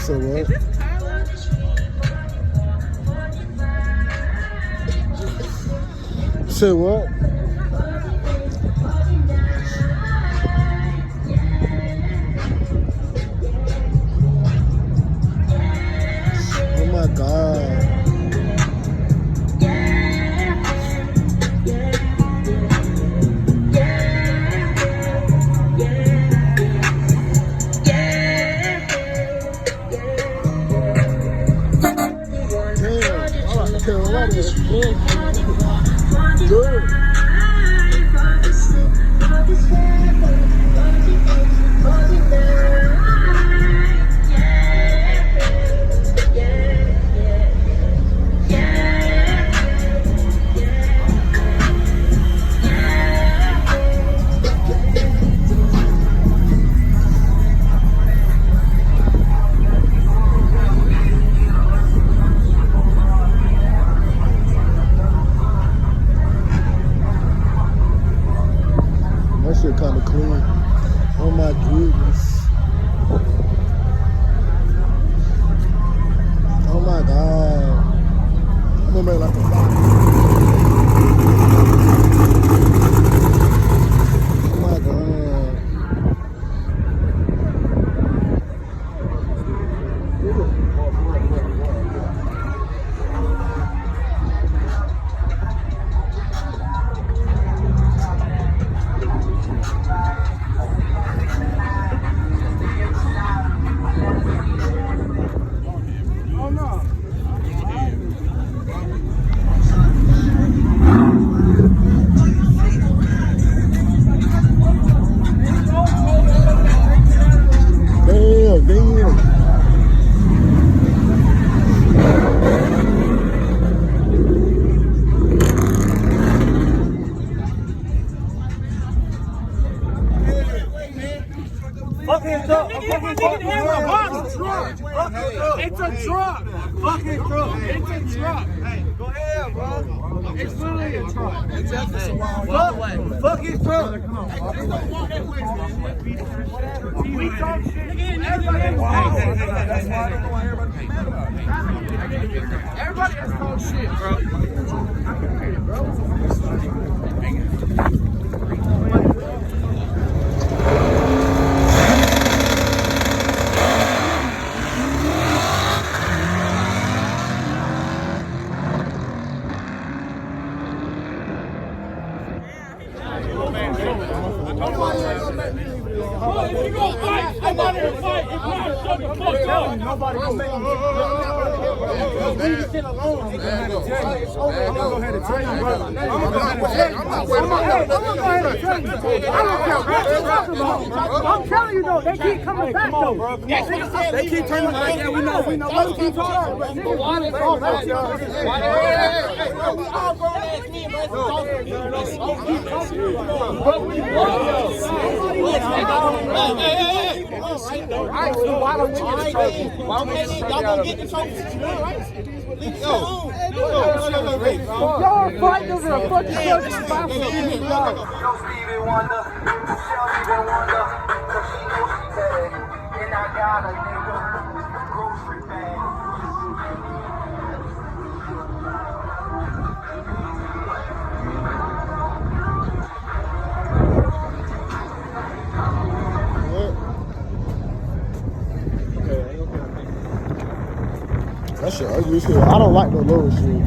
So what? Is this Tyler? Say what? Oh my God. Good. That shit kind of clean. Oh my goodness. Oh my God. I'm gonna make like a Oh my God. Damn. Fuck it up. It's a truck. Fuck it up. It's a truck. Hey, go ahead, bro. It's literally a truck. Fuck his truck. We talk shit. Everybody has talk shit, bro. If you gonna fight, I'm out here to fight. If not, shut the fuck up. Nobody gonna make me. Leave this shit alone. I'm gonna go ahead and tell you, bro. I'm gonna go ahead and tell you. I don't care what you're talking about. I'm telling you though, they keep coming back though. They keep coming back. Yeah, we know. Let's keep talking. But why they all back, y'all? We all grown ass men, bro. Keep talking. But we Alright, so why don't we get the trophy? Why don't we get the trophy? Y'all gonna get the trophy? Y'all fighting over a fucking $5 million. Stevie Wonder, Shelby Wonder, cause she knows she bad. And I got a nigga, grocery bag. That shit ugly as hell. I don't like no lower shit.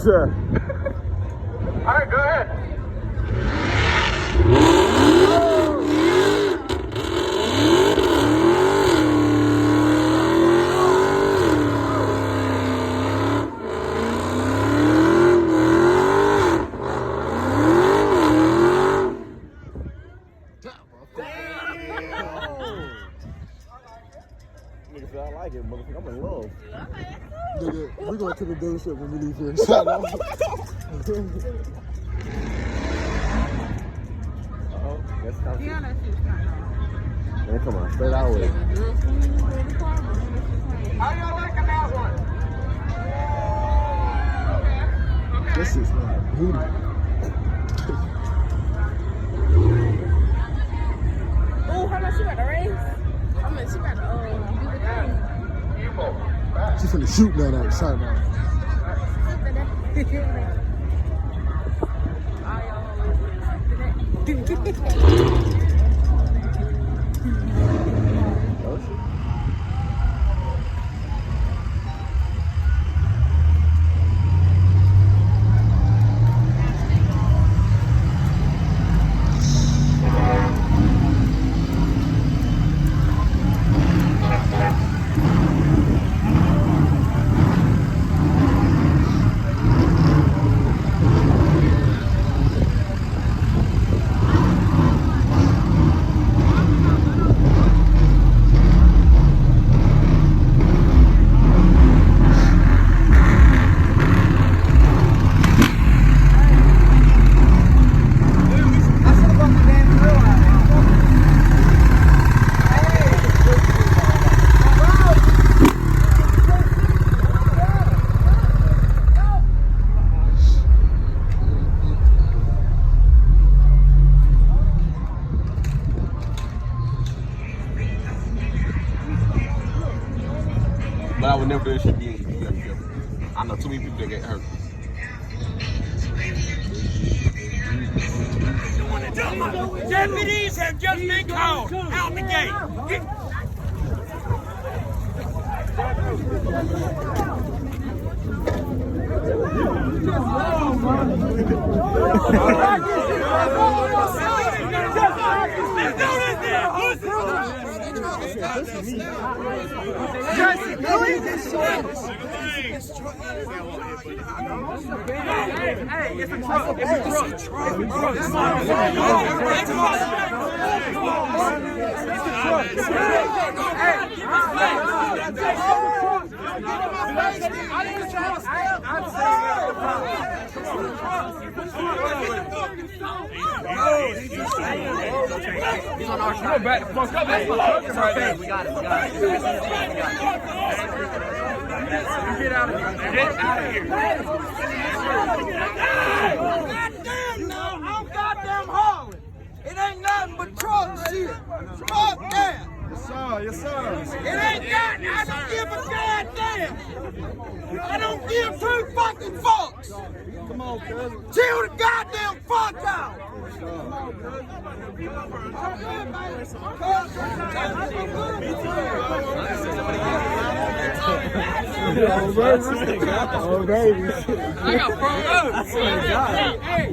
sir. All right, go ahead. Nigga said I like it, motherfucker. I'm in love. Nigga, we going to the dealership when we leave here. Shout out. Uh-oh, that's how man, come on, straight our way. How y'all liking that one? This is not booty. Oh, how much you got to raise? How much you got to She finna shoot now that shot now. But I would never do this shit again. You gotta be careful. I know too many people that get hurt. Deputies have just been called out the gate. Hey, it's a truck. It's a Come back the fuck up. That's my truck right there. We got it. Get out of here. Get out of here. Goddamn, no. I'm goddamn hauling. It ain't nothing but truck shit. Fuck that. Yes, sir. It ain't got. I don't give a goddamn. I don't give two fucking fucks. Come on, cuz. Chill the goddamn fuck out. Oh, baby. I got front row. Hey,